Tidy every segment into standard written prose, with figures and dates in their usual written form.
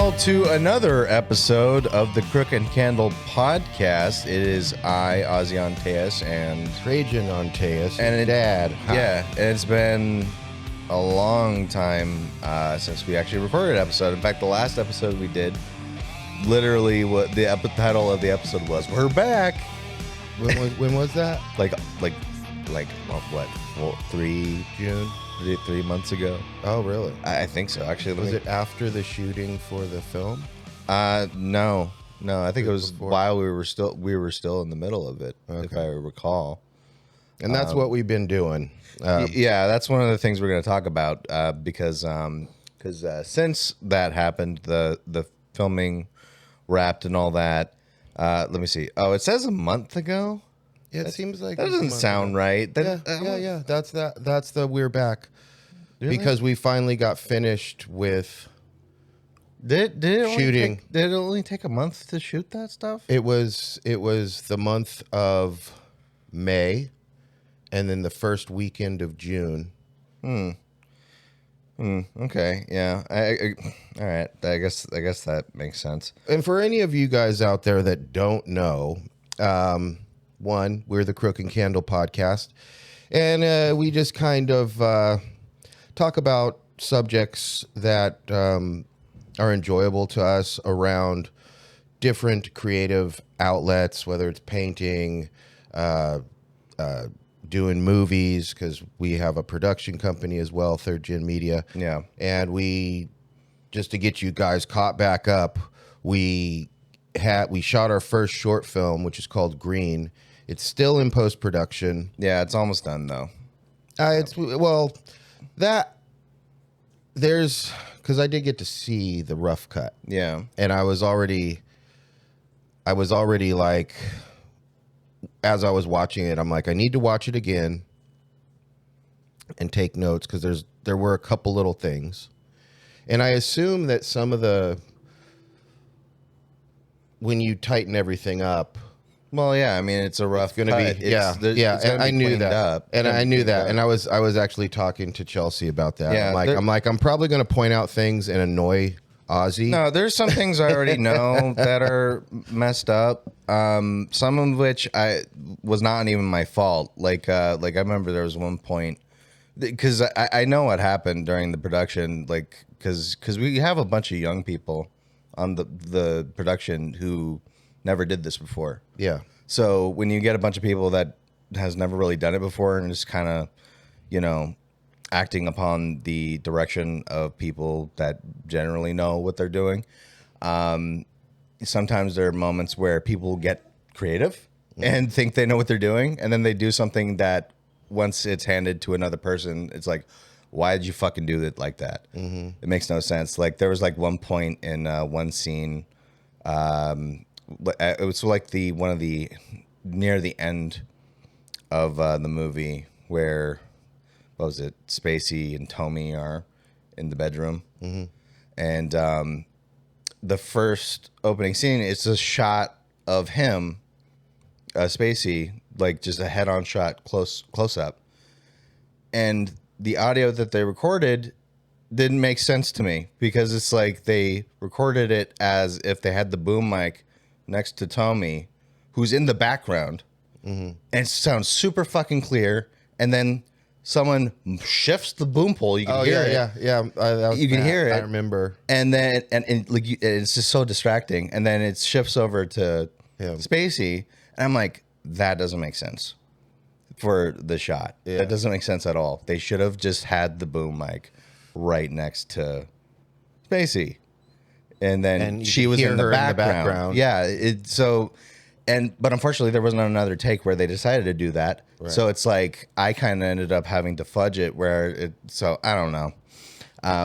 all to another episode of the Crooke and Candle podcast. It is I, Ozzy Anteas, and Trajan Anteas, and Dad. Hi. Yeah, and it's been a long time since we actually recorded an episode. In fact, the last episode we did, literally what the title of the episode was, "We're back." When was that? Like what? Well, 3 months ago. Oh, really? I think so. Actually, Was it after the shooting for the film? No. I think it was before? while we were still in the middle of it, if I recall. And that's what we've been doing. Yeah, that's one of the things we're going to talk about because since that happened, the filming wrapped and all that. Let me see. Oh, it says a month ago. It seems like That doesn't sound right. Yeah. That's the we're back. Really? Because we finally got finished with Did it shooting. Did it only take a month to shoot that stuff? it was the month of May and then the first weekend of June. Okay. Yeah. All right. I guess that makes sense. And for any of you guys out there that don't know, one, we're the Crooke and Candle podcast, and we just kind of talk about subjects that are enjoyable to us around different creative outlets, whether it's painting, doing movies, because we have a production company as well, Third Gen Media. Yeah. And we, just to get you guys caught back up, we shot our first short film, which is called Green. It's still in post-production. Yeah. It's almost done though. Because I did get to see the rough cut. Yeah. And I was already like, as I was watching it, I'm like, I need to watch it again and take notes, because there were a couple little things. And I assume that some of when you tighten everything up, Well, yeah. I mean, it's a rough. going to cut. be, It's and I knew that, up. I knew that, and I was actually talking to Chelsea about that. Yeah, I'm probably going to point out things and annoy Ozzy. No, there's some things I already know that are messed up. Some of which was not even my fault. Like I remember there was one point, because I know what happened during the production. Like because we have a bunch of young people on the production who never did this before. Yeah. So when you get a bunch of people that has never really done it before and just kind of, acting upon the direction of people that generally know what they're doing, sometimes there are moments where people get creative and think they know what they're doing, and then they do something that once it's handed to another person, it's like, why did you fucking do it like that? Mm-hmm. It makes no sense. Like there was like one point in one scene, it was like near the end of the movie where, what was it? Spacey and Tommy are in the bedroom, and the first opening scene, it's a shot of him, Spacey, like just a head-on shot, close up, and the audio that they recorded didn't make sense to me, because it's like they recorded it as if they had the boom mic next to Tommy, who's in the background, and it sounds super fucking clear, and then someone shifts the boom pole. You can hear it. Yeah. You can hear it. I remember. And then and it's just so distracting. And then it shifts over to Spacey, and I'm like, that doesn't make sense for the shot. Yeah. That doesn't make sense at all. They should have just had the boom mic right next to Spacey, and then she was in the background. Yeah. But unfortunately, there wasn't another take where they decided to do that. Right. So it's like I kind of ended up having to fudge it. So I don't know.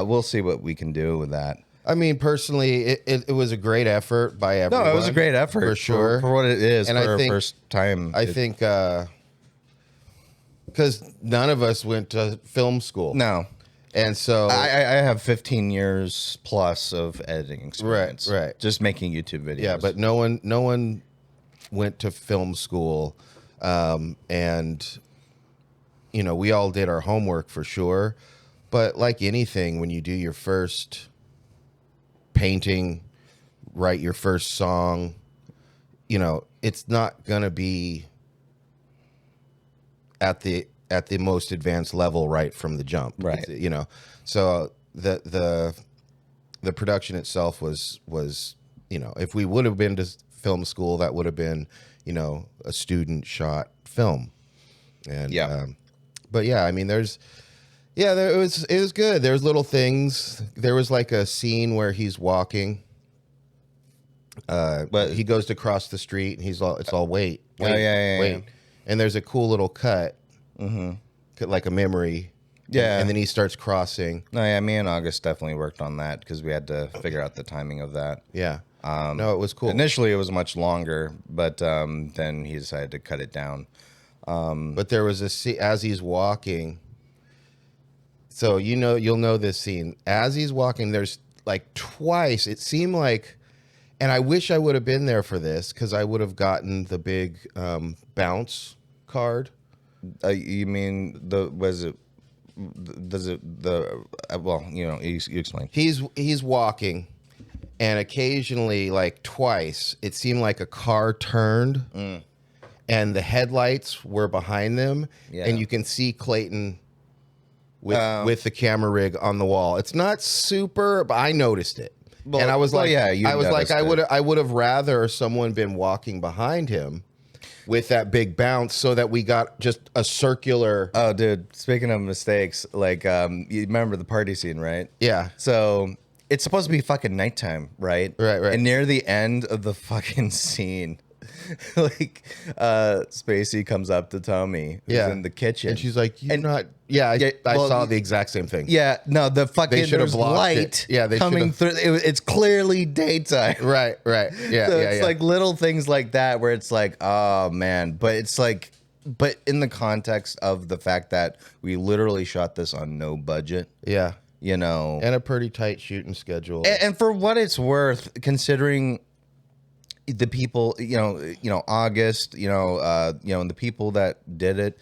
We'll see what we can do with that. I mean, personally, it was a great effort by everyone. No, it was a great effort for sure, for what it is. And for I think, our first time. I think because none of us went to film school. No. And so I have 15 years plus of editing experience. Right. Just making YouTube videos. Yeah, but no one went to film school, and we all did our homework for sure. But like anything, when you do your first painting, write your first song, you know, it's not going to be at the most advanced level right from the jump. Right. You know, so the production itself was, you know, if we would have been to film school, that would have been, you know, a student shot film. And, but yeah, I mean, it was good. There's little things. There was like a scene where he's walking, but he goes to cross the street and it's all wait. And there's a cool little cut, like a memory. Yeah. And then he starts crossing. No, yeah, me and August definitely worked on that because we had to figure out the timing of that. Yeah. No, it was cool. Initially, it was much longer, but then he decided to cut it down. But there was as he's walking. So you'll know this scene. As he's walking, there's like twice. It seemed like, and I wish I would have been there for this because I would have gotten the big bounce card. You mean well, you know, you explain. He's walking, and occasionally, like twice, it seemed like a car turned, and the headlights were behind them, and you can see Clayton with the camera rig on the wall. It's not super, but I noticed it, and I was like, I would have rather someone been walking behind him with that big bounce so that we got just a circular. Oh, dude, speaking of mistakes, like, you remember the party scene, right? Yeah. So it's supposed to be fucking nighttime, right? Right. And near the end of the fucking scene, like, Spacey comes up to Tommy, who's in the kitchen. And she's like, I saw the exact same thing. Yeah, no, the fucking, They should have there's blocked light it. Yeah, they coming through. It's clearly daytime. Right. Yeah, So it's like little things like that where it's like, oh man, but it's like, but in the context of the fact that we literally shot this on no budget. Yeah. You know, and a pretty tight shooting schedule. And for what it's worth, considering the people, you know, August, and the people that did it,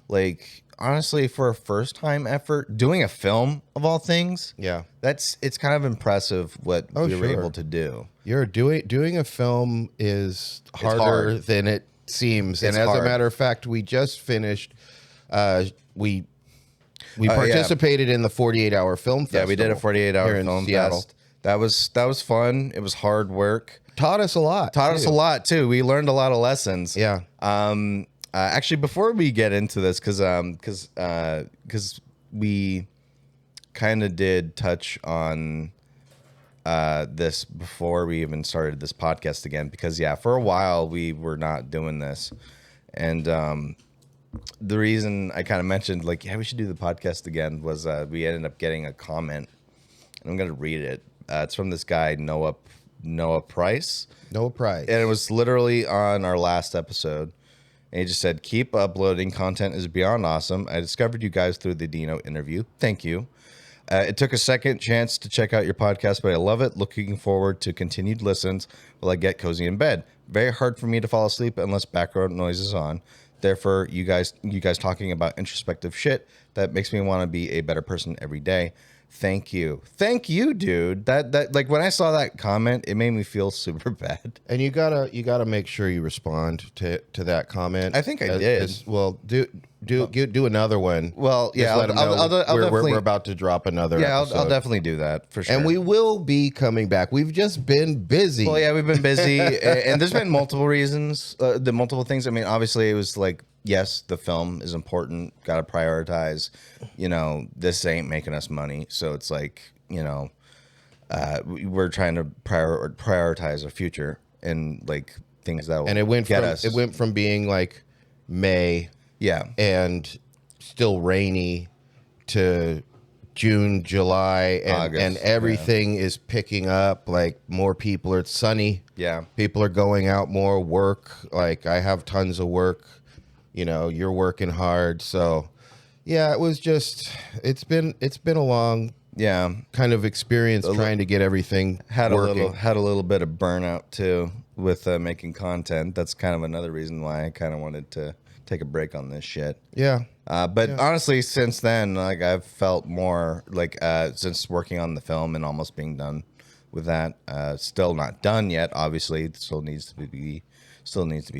like, honestly, for a first time effort, doing a film of all things, it's kind of impressive what we were able to do. You're doing a film is harder than it seems, and as a matter of fact, we just finished. We participated in the 48-hour film festival. Yeah, we did a 48-hour film fest. That was fun. It was hard work. Taught us a lot. Us a lot too. We learned a lot of lessons. Yeah. Actually, before we get into this, because we kind of did touch on this before we even started this podcast again. Because for a while we were not doing this, and the reason I kind of mentioned like, we should do the podcast again was we ended up getting a comment, and I'm gonna read it. It's from this guy Noah Price. Noah Price, and it was literally on our last episode. And he just said, "Keep uploading. Content is beyond awesome. I discovered you guys through the Dino interview. Thank you. It took a second chance to check out your podcast, but I love it. Looking forward to continued listens while I get cozy in bed. Very hard for me to fall asleep unless background noise is on. Therefore, you guys talking about introspective shit that makes me want to be a better person every day. Thank you, dude. That like when I saw that comment, it made me feel super bad. And you gotta make sure you respond to that comment. I think I did. Well, do another one. Well, yeah, let them know we're about to drop another. Yeah, episode. I'll definitely do that for sure. And we will be coming back. We've just been busy. Well, yeah, we've been busy, and there's been multiple reasons, the multiple things. I mean, obviously, it was like, yes, the film is important. Got to prioritize. You know, this ain't making us money, so it's like, you know, we're trying to prioritize our future and like things that will and it went get from us. It went from being like May, and still rainy, to June, July, and August, and everything is picking up. Like more people, it's sunny. Yeah, people are going out more. Work, like I have tons of work. You know, you're working hard, so yeah, it was just it's been a long kind of experience trying to get everything working. Had a little bit of burnout too with making content. That's kind of another reason why I kind of wanted to take a break on this shit. But honestly, since then, like I've felt more like since working on the film and almost being done with that. Still not done yet. Obviously, it still needs to be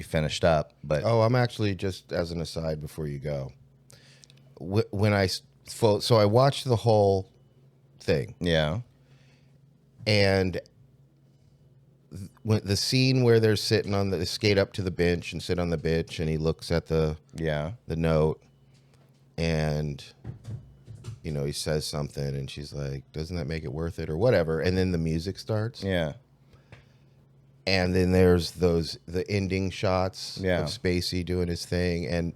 finished up. But Oh, I'm actually, just as an aside before you go, so I watched the whole thing, yeah, and when the scene where they're sitting on the skate up to the bench and sit on the bench, and he looks at the note, and he says something, and she's like, "Doesn't that make it worth it?" or whatever, and then the music starts, yeah, and then there's the ending shots Yeah. of Spacey doing his thing, and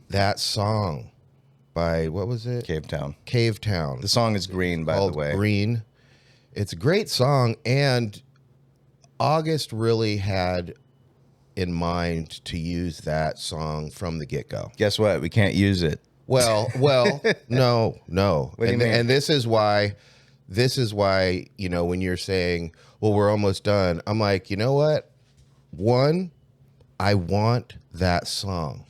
that song by, what was it? Cave Town. Cave Town. The song is Green, by the Called way. Green. It's a great song, and August really had in mind to use that song from the get-go. Guess what? We can't use it. Well, no. What do you mean? And this is why, when you're saying, well, we're almost done, I'm like, you know what? One, I want that song.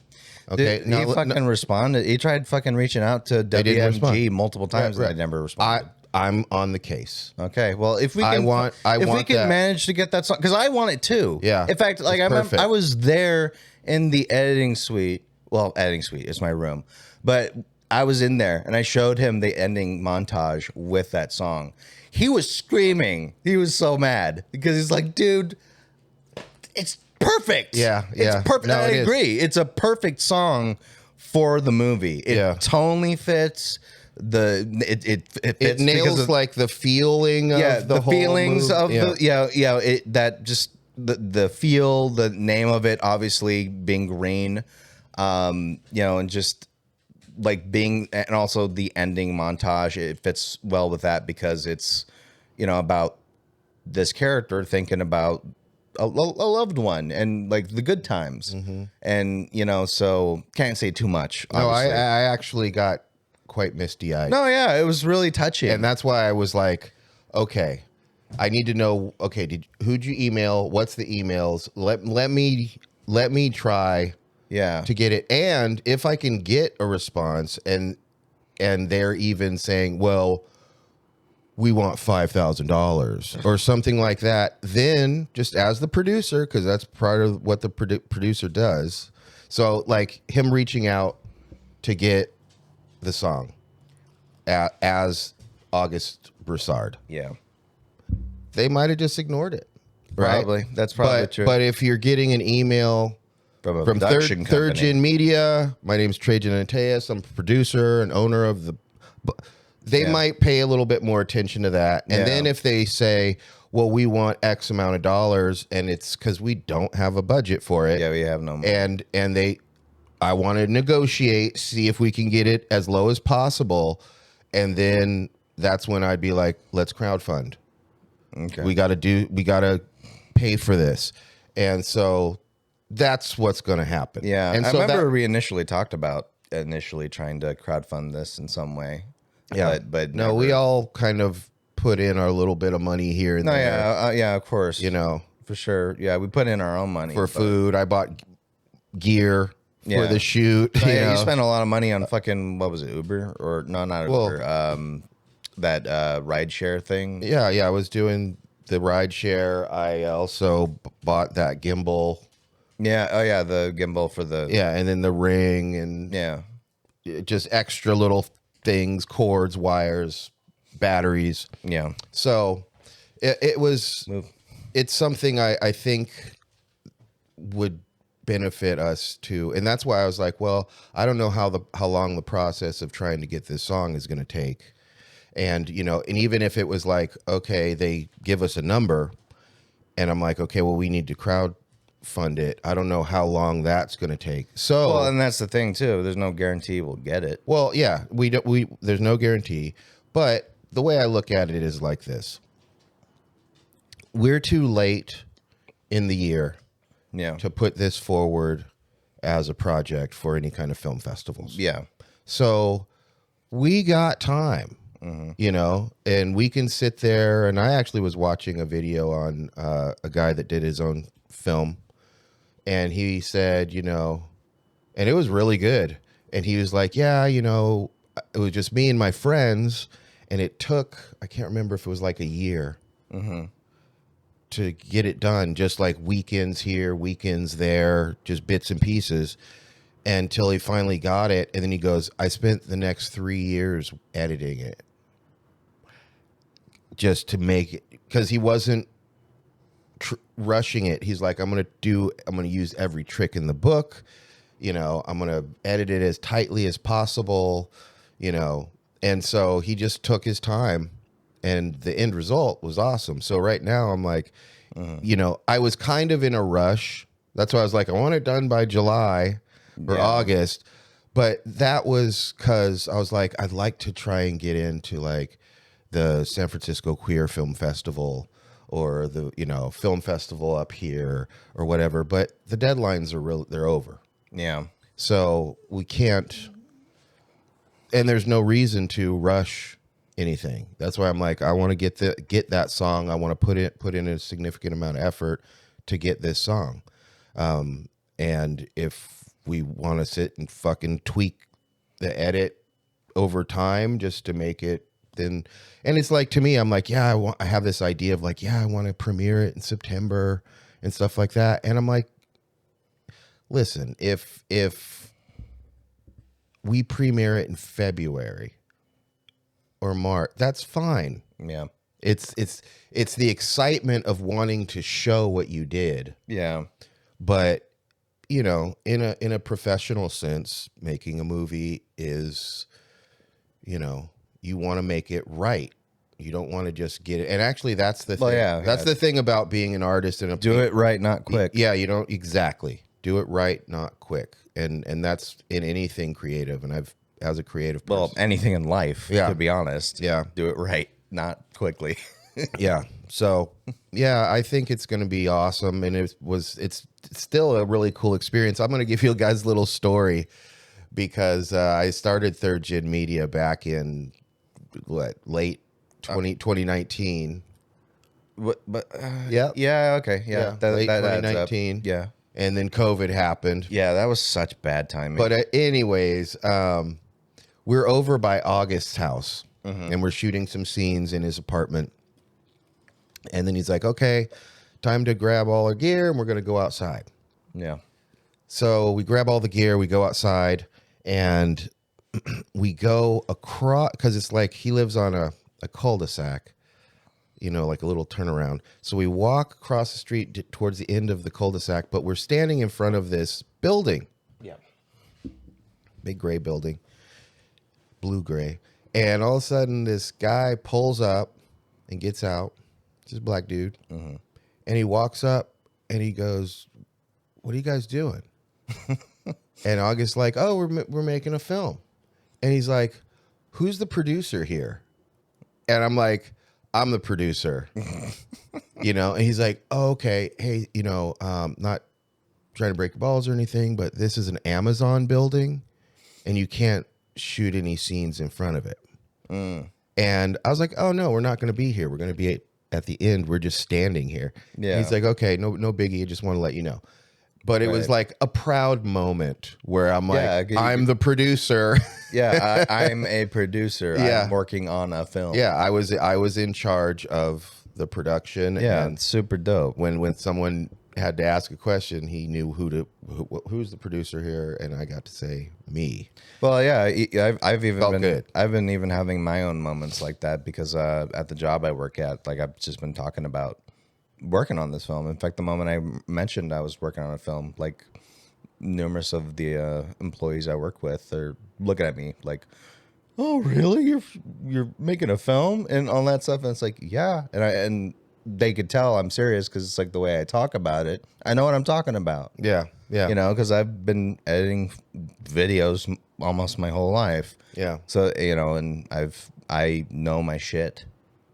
Okay. Did he fucking responded? He tried fucking reaching out to didn't WMG respond. multiple times, Right. and they never responded. I'm on the case. Okay, well, if we can, I want that. manage to get that song, because I want it too. Yeah, In fact, like it's I remember, perfect. I was there in the editing suite. Well, editing suite is my room, but I was in there and I showed him the ending montage with that song. He was screaming. He was so mad because he's like, "Dude, it's perfect. Yeah. it's perfect." No, I it is. agree. It's a perfect song for the movie. It totally fits. It fits It because nails of, like the feeling of the whole feelings movie. of the feel, the name of it obviously being green, and just like being, and also the ending montage, it fits well with that because it's about this character thinking about a loved one and like the good times, and so can't say too much. No, I Obviously. actually got quite misty-eyed. No, yeah, it was really touching. And that's why I was like, okay, I need to know, okay, who'd you email? What's the emails? Let me try to get it. And if I can get a response and they're even saying, well, we want $5,000 or something like that, then just as the producer, because that's part of what the producer does. So like him reaching out to get the song as August Broussard. Yeah. They might have just ignored it. Right? Probably. That's probably true. But if you're getting an email from a from production Third company. Gen Media, my name's Trajan Antaeus, I'm a producer and owner of the... They might pay a little bit more attention to that. And then if they say, well, we want X amount of dollars, and it's because we don't have a budget for it. Yeah, we have no money. And I want to negotiate, see if we can get it as low as possible. And then that's when I'd be like, let's crowdfund. Okay. We got to pay for this. And so that's what's going to happen. Yeah. And I so remember we initially talked about trying to crowdfund this in some way. yeah, But no, never. we all kind of put in our little bit of money here and No, there. yeah, of course. For sure. Yeah, we put in our own money. for food. I bought gear for Yeah. the shoot. Oh, yeah, you spent a lot of money on fucking, what was it, Uber? Or no, not Uber. That rideshare thing. Yeah, I was doing the ride share. I also bought that gimbal. Yeah. Oh, yeah, the gimbal for the. Yeah, and then the ring and Yeah. just extra little things, cords, wires, batteries. Yeah. So it's something I think would benefit us too. And that's why I was like, well, I don't know how long the process of trying to get this song is going to take. And, and even if it was like, okay, they give us a number and I'm like, okay, well, we need to crowdfund it. I don't know how long that's going to take. So, Well, and that's the thing too. There's no guarantee we'll get it. well, yeah, there's no guarantee, but the way I look at it is like this. We're too late in the year Yeah. to put this forward as a project for any kind of film festivals. Yeah. So we got time, and we can sit there. And I actually was watching a video on a guy that did his own film, and he said, and it was really good. And he was like, yeah, it was just me and my friends. And it took, I can't remember if it was like a year to get it done, just like weekends here, weekends there, just bits and pieces, until he finally got it. And then he goes, I spent the next 3 years editing it just to make it, because he wasn't rushing it. He's like, I'm going to use every trick in the book. You know, I'm going to edit it as tightly as possible, you know. And so he just took his time, and the end result was awesome. So right now I'm like, you know, I was kind of in a rush. That's why I was like, I want it done by July or August. But that was because I was like, I'd like to try and get into like the San Francisco Queer Film Festival or the, you know, film festival up here or whatever. But the deadlines are they're over. Yeah. So we can't, and there's no reason to rush anything. That's why I'm like, I want to get that song. I want to put in a significant amount of effort to get this song. And if we want to sit and fucking tweak the edit over time just to make it, then, and it's like, to me, I'm like, yeah, I have this idea of like, yeah, I want to premiere it in September and stuff like that. And I'm like, listen, if we premiere it in February or March, that's fine. Yeah. It's the excitement of wanting to show what you did. Yeah. But, you know, in a professional sense, making a movie is, you know, you want to make it right. You don't want to just get it. And actually, that's the thing. That's the thing about being an artist and do it right, not quick. Yeah, you don't exactly do it right, not quick. And that's in anything creative. And I've, as a creative person, Well, anything in life, to be honest. Yeah. Do it right, not quickly. Yeah. So, yeah, I think it's going to be awesome. And it's still a really cool experience. I'm going to give you guys a little story because I started Third Gen Media back in late 2019. Yeah, okay. Yeah. Late 2019. Yeah. And then COVID happened. Yeah, that was such bad timing. But anyways, we're over by August's house and we're shooting some scenes in his apartment. And then he's like, okay, time to grab all our gear and we're going to go outside. Yeah. So we grab all the gear, we go outside, and we go across, because it's like he lives on a cul-de-sac, you know, like a little turnaround. So we walk across the street towards the end of the cul-de-sac, but we're standing in front of this building. Yeah. Big gray building, blue-gray. And all of a sudden, this guy pulls up and gets out. It's this black dude. And he walks up and he goes, what are you guys doing? And August's like, oh, we're making a film. And he's like, who's the producer here? And I'm like, I'm the producer. You know? And he's like, oh, okay. Hey, you know, not trying to break balls or anything, but this is an Amazon building and you can't shoot any scenes in front of it. And I was like, oh, no, we're not going to be here. We're going to be at the end. We're just standing here. Yeah. And he's like, okay, no biggie. I just want to let you know. But it was like a proud moment where I'm like, I'm the producer. Yeah, I'm a producer. Yeah. I'm working on a film. Yeah, I was in charge of the production. Yeah, and super dope. When someone had to ask a question, he knew who's the producer here, and I got to say me. Well, yeah, I've been even having my own moments like that because at the job I work at, like I've just been talking about working on this film. In fact, the moment I mentioned I was working on a film, like numerous of the employees I work with are looking at me like, "Oh, really? You're making a film and all that stuff?" And it's like, "Yeah," and they could tell I'm serious because it's like the way I talk about it. I know what I'm talking about. Yeah, yeah. You know, because I've been editing videos almost my whole life. Yeah. So you know, and I know my shit.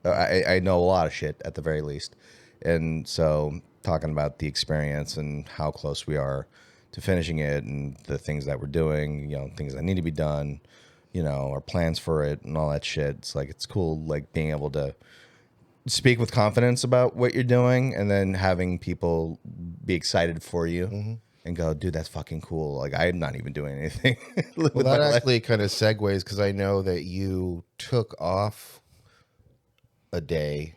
I know a lot of shit at the very least. And so talking about the experience and how close we are to finishing it and the things that we're doing, you know, things that need to be done, you know, our plans for it and all that shit. It's like, it's cool, like being able to speak with confidence about what you're doing and then having people be excited for you and go, dude, that's fucking cool. Like, I'm not even doing anything. Well, that actually kind of segues because I know that you took off a day,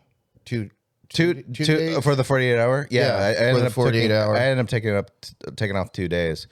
two days? for the 48 hour. Yeah, I for ended the up 48 hour. I ended up taking off 2 days.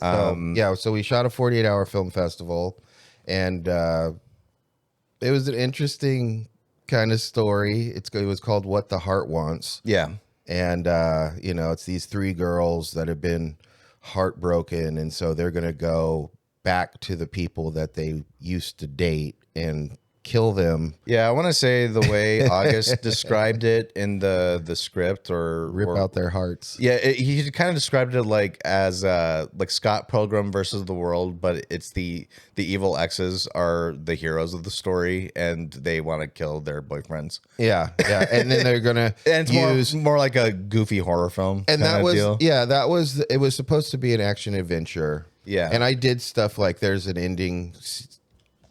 So we shot a 48-hour film festival, and it was an interesting kind of story. It was called What the Heart Wants. Yeah. And, it's these 3 girls that have been heartbroken. And so they're going to go back to the people that they used to date and kill them. Yeah, I want to say the way August described it in the script, or Rip out their hearts. Yeah, he kind of described it like as like Scott Pilgrim versus the world, but it's the evil exes are the heroes of the story, and they want to kill their boyfriends. Yeah, and then they're gonna and it's more like a goofy horror film. And that was deal. it was supposed to be an action adventure. Yeah, and I did stuff like there's an ending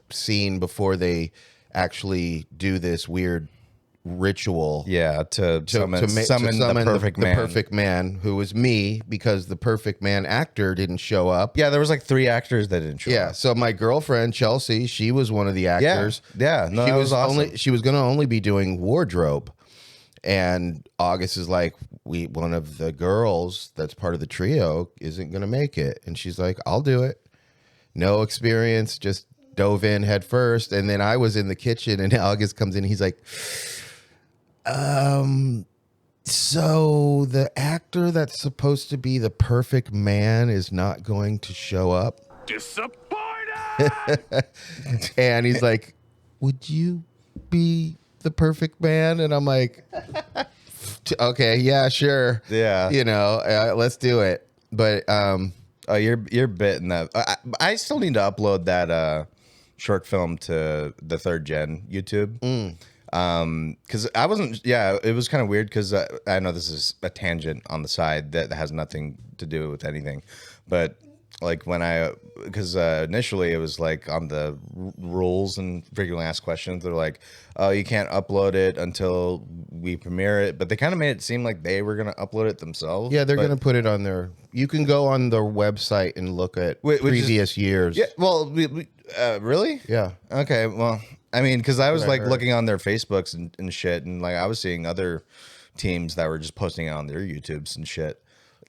scene before they actually do this weird ritual. Yeah, to summon the perfect man, who was me, because the perfect man actor didn't show up. Yeah, there was like 3 actors that didn't show up. Yeah, so my girlfriend Chelsea, she was one of the actors. Yeah, no, that was awesome. She was going to only be doing wardrobe, and August is like, one of the girls that's part of the trio isn't going to make it, and she's like, I'll do it. No experience, just dove in head first. And then I was in the kitchen, and August comes in, he's like, so the actor that's supposed to be the perfect man is not going to show up. Disappointed. And he's like, would you be the perfect man? And I'm like, okay, yeah, sure. Yeah. Let's do it. But, oh, you're bitten that. I still need to upload that, short film to the 3rd gen YouTube. Because I wasn't, it was kind of weird because I know this is a tangent on the side that has nothing to do with anything, but like because initially it was like on the rules and frequently asked questions, they're like, oh, you can't upload it until we premiere it, but they kind of made it seem like they were going to upload it themselves. Yeah, they're going to put it on their, you can go on their website and look at previous years. Yeah, well, really? Yeah. Okay, well, I mean, because I was like looking on their Facebooks and shit, and like I was seeing other teams that were just posting it on their YouTubes and shit.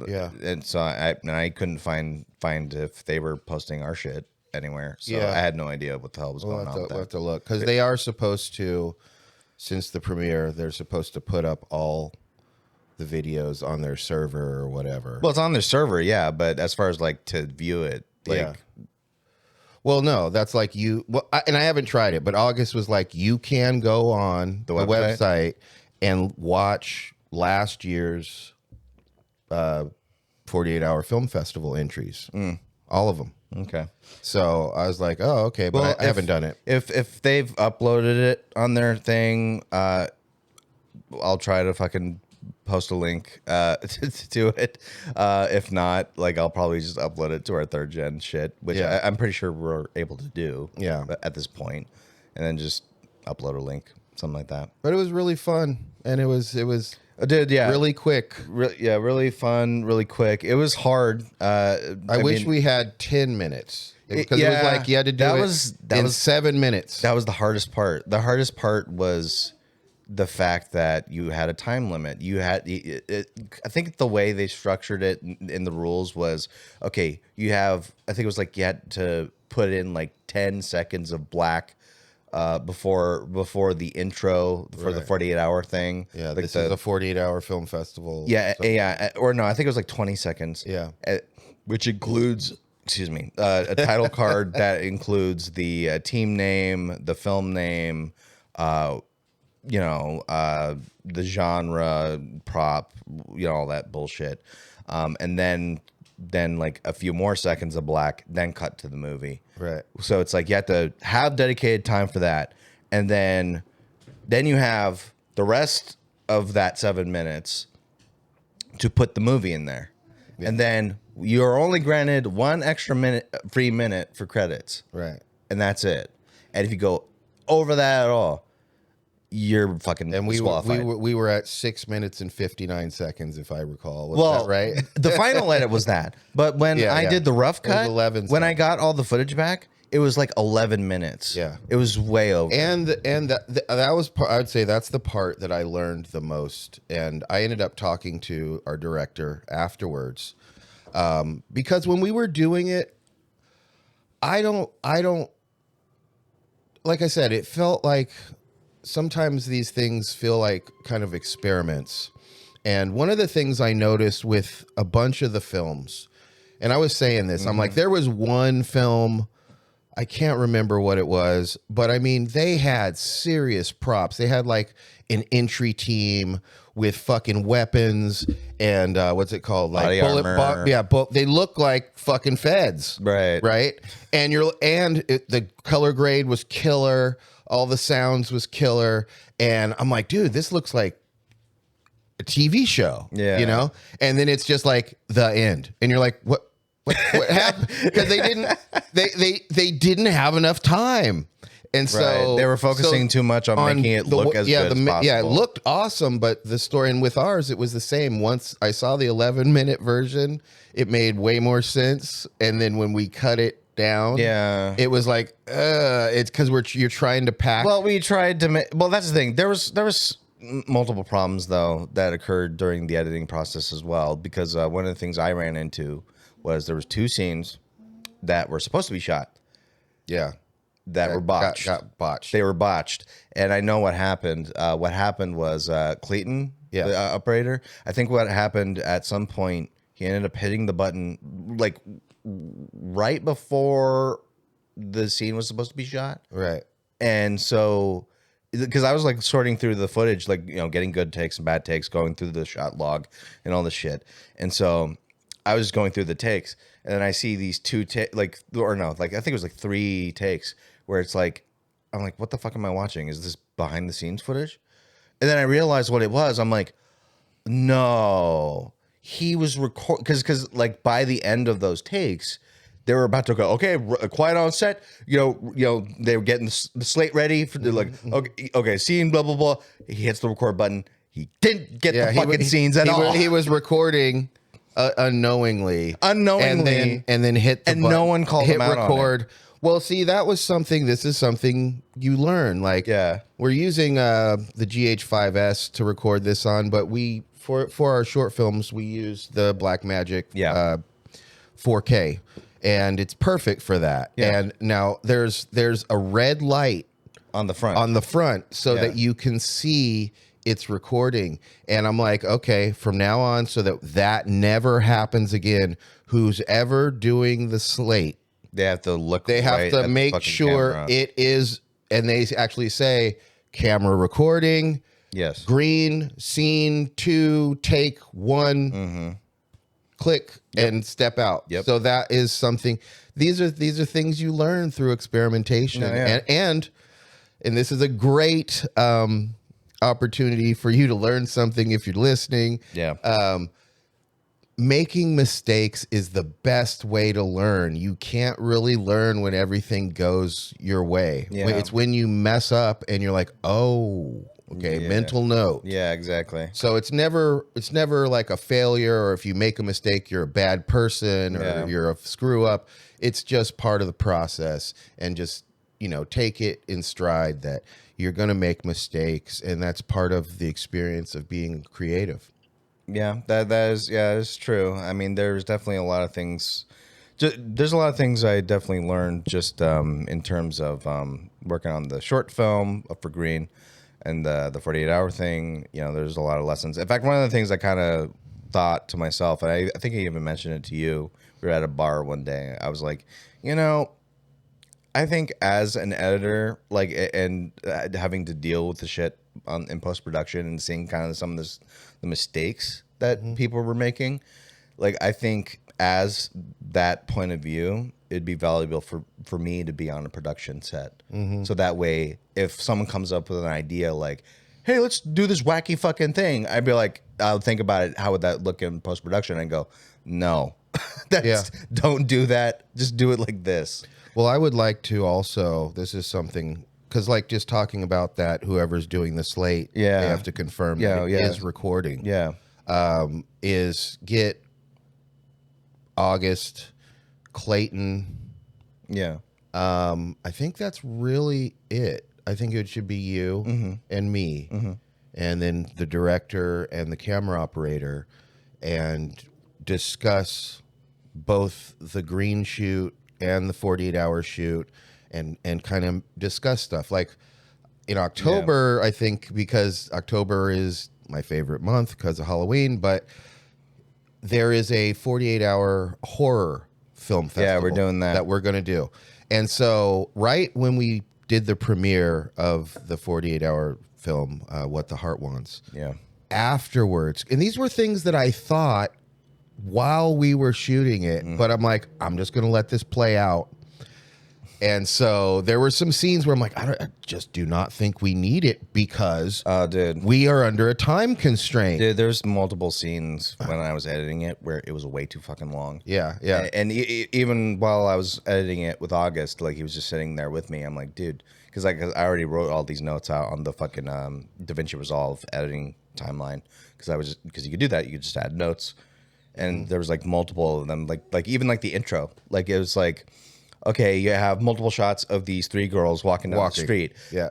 Yeah, and so I couldn't find if they were posting our shit anywhere. So I had no idea what the hell was going on. We'll have to look, because they are supposed to, since the premiere, they're supposed to put up all the videos on their server or whatever. Well, it's on their server, yeah, but as far as like to view it, like. Yeah. Well, no, that's like and I haven't tried it, but August was like, you can go on the website and watch last year's 48-hour film festival entries. All of them. Okay. So I was like, oh, okay, but I haven't done it. If they've uploaded it on their thing, I'll try to fucking post a link to it. If not, like I'll probably just upload it to our 3rd gen shit, which I'm pretty sure we're able to do. Yeah. At this point, and then just upload a link, something like that. But it was really fun, and it was Dude, yeah, really quick. Really fun, really quick. It was hard. I wish we had 10 minutes, because it was like you had to do it in 7 minutes. That was the hardest part. The hardest part was the fact that you had a time limit. You had, I think the way they structured it in the rules was, okay, you have, I think it was like you had to put in like 10 seconds of black before the intro for the 48-hour thing. Yeah, like this is a 48-hour film festival. Yeah, or no, I think it was like 20 seconds. Yeah. Which includes, a title card that includes the team name, the film name, the genre, prop, all that bullshit. And then like a few more seconds of black, then cut to the movie. Right. So it's like you have to have dedicated time for that. And then you have the rest of that 7 minutes to put the movie in there. Yeah. And then you're only granted 1 extra free minute for credits. Right. And that's it. And if you go over that at all, you're fucking disqualified. We were at 6 minutes and 59 seconds, if I recall. Was that right? The final edit was that. But when I did the rough cut, 11 when I got all the footage back, it was like 11 minutes. Yeah. It was way over. And that was I would say that's the part that I learned the most. And I ended up talking to our director afterwards, because when we were doing it, I don't like I said, it felt like sometimes these things feel like kind of experiments. And one of the things I noticed with a bunch of the films, and I was saying this, I'm like, there was one film, I can't remember what it was, but I mean, they had serious props. They had like an entry team with fucking weapons and what's it called? Like body armor. They look like fucking feds. Right. And the color grade was killer. All the sounds was killer. And I'm like, dude, this looks like a TV show. Yeah. You know? And then it's just like the end. And you're like, what happened? Because they didn't have enough time. And so they were focusing too much on making it look as good as possible. Yeah, it looked awesome, but the story, and with ours, it was the same. Once I saw the 11-minute version, it made way more sense. And then when we cut it down, it was like, it's because you're trying to pack. Well, we tried to well, that's the thing. There was multiple problems, though, that occurred during the editing process as well, because one of the things I ran into was there was 2 scenes that were supposed to be shot. Yeah. That were botched. Got botched. They were botched. And I know what happened. What happened was Clayton, the operator, I think what happened at some point, he ended up hitting the button like right before the scene was supposed to be shot. Right. And so, because I was like sorting through the footage, like, you know, getting good takes and bad takes, going through the shot log and all this shit. And so I was going through the takes, and then I see these 2 I think it was like 3 takes where it's like, I'm like, what the fuck am I watching? Is this behind the scenes footage? And then I realized what it was. I'm like, no, he was because like by the end of those takes, they were about to go, okay, quiet on set. You know, they were getting the slate ready for like, okay, scene, blah blah blah. He hits the record button. He didn't get the fucking scenes at all. He was recording unknowingly, and then hit the button, no one called him out on it. Well, see, this is something you learn. Like, we're using the GH5S to record this on, but for our short films, we use the Blackmagic 4K, and it's perfect for that. Yeah. And now there's a red light on the front, so that you can see it's recording. And I'm like, okay, from now on, so that never happens again, who's ever doing the slate, they have to look. They have to make sure camera. It is, and they actually say camera recording. Yes. Green, scene 2, take 1, click, and step out. Yep. So that is something. These are things you learn through experimentation, and this is a great opportunity for you to learn something if you're listening. Yeah. Making mistakes is the best way to learn. You can't really learn when everything goes your way. Yeah. It's when you mess up and you're like, oh, okay, mental note. Yeah, exactly. So it's never like a failure, or if you make a mistake, you're a bad person, or you're a screw up. It's just part of the process, and just, you know, take it in stride that you're going to make mistakes, and that's part of the experience of being creative. Yeah, that is true. I mean, there's definitely a lot of things. There's a lot of things I definitely learned just in terms of working on the short film for Green and the 48-hour thing. You know, there's a lot of lessons. In fact, one of the things I kind of thought to myself, and I think I even mentioned it to you, we were at a bar one day. I was like, you know, I think as an editor, like, and having to deal with the shit in post-production and seeing kind of some of the mistakes that people were making, like, I think as that point of view, it'd be valuable for me to be on a production set. So that way, if someone comes up with an idea like, hey, let's do this wacky fucking thing, I'd be like, I'll think about it. How would that look in post-production? And go, no, don't do that. Just do it like this. Well, I would like to also, this is something, because like just talking about that, whoever's doing the slate, they have to confirm that it is recording. Is get August, Clayton, I think that's really it. I think it should be you and me, and then the director and the camera operator, and discuss both the green shoot and the 48-hour shoot, and kind of discuss stuff. Like in October, I think, because October is my favorite month because of Halloween, but there is a 48-hour horror film festival. Yeah, we're doing that. That we're going to do. And so right when we did the premiere of the 48-hour film, What the Heart Wants, afterwards, and these were things that I thought while we were shooting it, but I'm like, I'm just going to let this play out. And so there were some scenes where I'm like, I just do not think we need it because we are under a time constraint. Dude, there's multiple scenes when I was editing it where it was way too fucking long. Yeah. And even while I was editing it with August, like he was just sitting there with me. I'm like, dude, because I already wrote all these notes out on the fucking DaVinci Resolve editing timeline. Because you could do that, you could just add notes, and there was like multiple of them, like even like the intro, like it was like, okay, you have multiple shots of these three girls walking down the street. Yeah.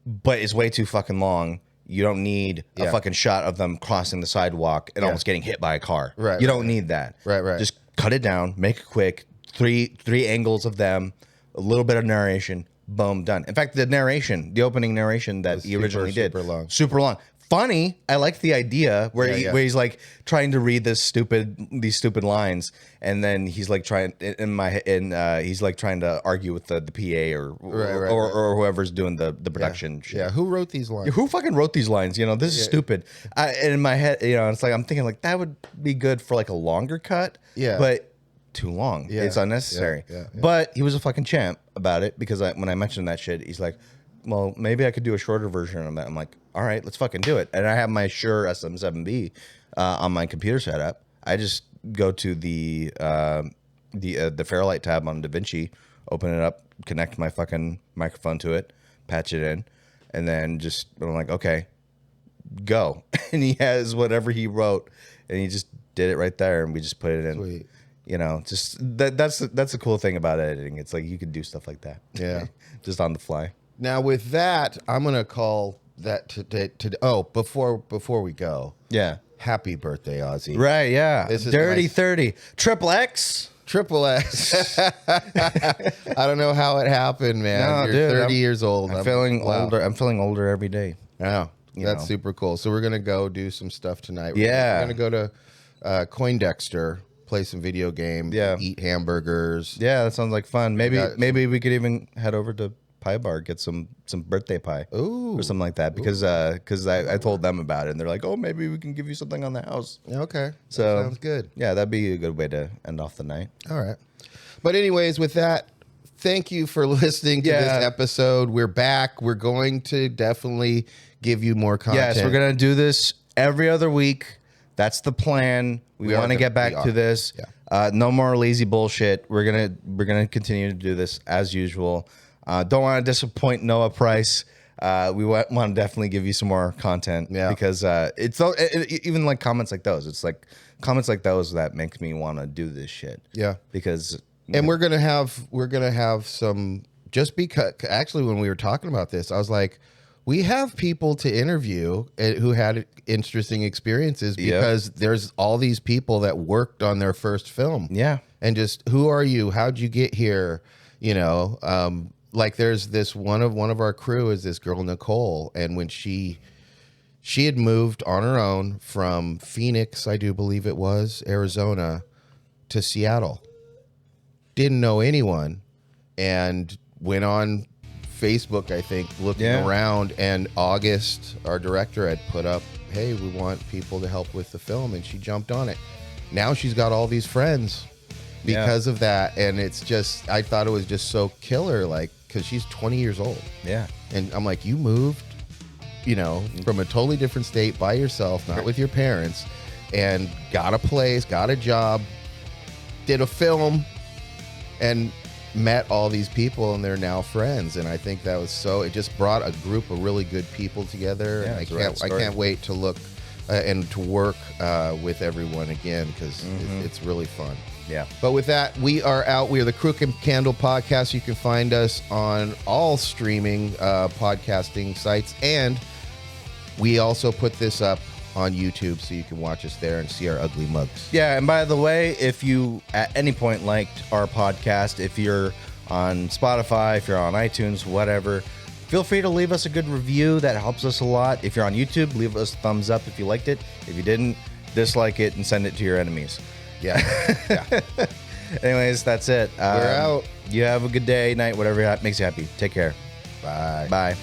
But it's way too fucking long. You don't need a fucking shot of them crossing the sidewalk and almost getting hit by a car. Right. You don't need that. Right. Just cut it down, make it quick. Three angles of them, a little bit of narration, boom, done. In fact, the opening narration that he originally did, super long. Funny. I like the idea where he's like trying to read these stupid lines, and then he's like trying he's like trying to argue with the PA or whoever's doing the production. Shit. Yeah, who wrote these lines? Who fucking wrote these lines? You know, this is stupid. And in my head, you know, it's like I'm thinking like that would be good for like a longer cut. Yeah, but too long. Yeah. It's unnecessary. Yeah. But he was a fucking champ about it because when I mentioned that shit, he's like, well, maybe I could do a shorter version of that. I'm like, all right, let's fucking do it. And I have my Shure SM7B on my computer setup. I just go to the Fairlight tab on DaVinci, open it up, connect my fucking microphone to it, patch it in, and then I'm like, okay, go. And he has whatever he wrote, and he just did it right there, and we just put it in. Sweet. You know, just that's the cool thing about editing. It's like you can do stuff like that. Yeah, just on the fly. Now with that, I'm gonna call that today. Before we go, happy birthday, Ozzy. Right? Yeah. This is Dirty 30, Triple X. I don't know how it happened, man. You're 30 years old. I'm feeling older. I'm feeling older every day. Yeah, that's super cool. So we're gonna go do some stuff tonight. We're gonna go to Coindexter. Play some video games, eat hamburgers. Yeah, that sounds like fun. Maybe we could even head over to Pie Bar, get some birthday pie, or something like that. Because I told them about it, and they're like, oh, maybe we can give you something on the house. Okay, so that sounds good. Yeah, that'd be a good way to end off the night. All right, but anyways, with that, thank you for listening to this episode. We're back. We're going to definitely give you more content. Yes, we're gonna do this every other week. That's the plan. We want to get back to this. Yeah. No more lazy bullshit. We're gonna continue to do this as usual. Don't want to disappoint Noah Price. We want to definitely give you some more content because it's even like comments like those. It's like comments like those that make me want to do this shit. Yeah, because we're gonna have some. Just because actually, when we were talking about this, I was like, we have people to interview who had interesting experiences because there's all these people that worked on their first film. Yeah. And just, who are you? How'd you get here? You know, like there's this one of our crew is this girl, Nicole. And when she had moved on her own from Phoenix, I do believe it was, Arizona, to Seattle. Didn't know anyone and went on Facebook, I think, looking around, and August, our director, had put up, hey, we want people to help with the film, and she jumped on it. Now she's got all these friends because of that, and it's just, I thought it was just so killer, like, because she's 20 years old. Yeah. And I'm like, you moved, you know, from a totally different state by yourself, not with your parents, and got a place, got a job, did a film, and met all these people, and they're now friends. And I think that was it just brought a group of really good people together. And I can't wait to look and to work with everyone again, because it's really fun. Yeah. But with that, we are out. We are the Crooke and Candle podcast. You can find us on all streaming podcasting sites, and we also put this up on YouTube, so you can watch us there and see our ugly mugs. Yeah, and by the way, if you at any point liked our podcast, if you're on Spotify, if you're on iTunes, whatever, feel free to leave us a good review. That helps us a lot. If you're on YouTube, leave us a thumbs up if you liked it. If you didn't, dislike it and send it to your enemies. Yeah. Yeah. Anyways, that's it. We're out. You have a good day, night, whatever makes you happy. Take care. Bye. Bye.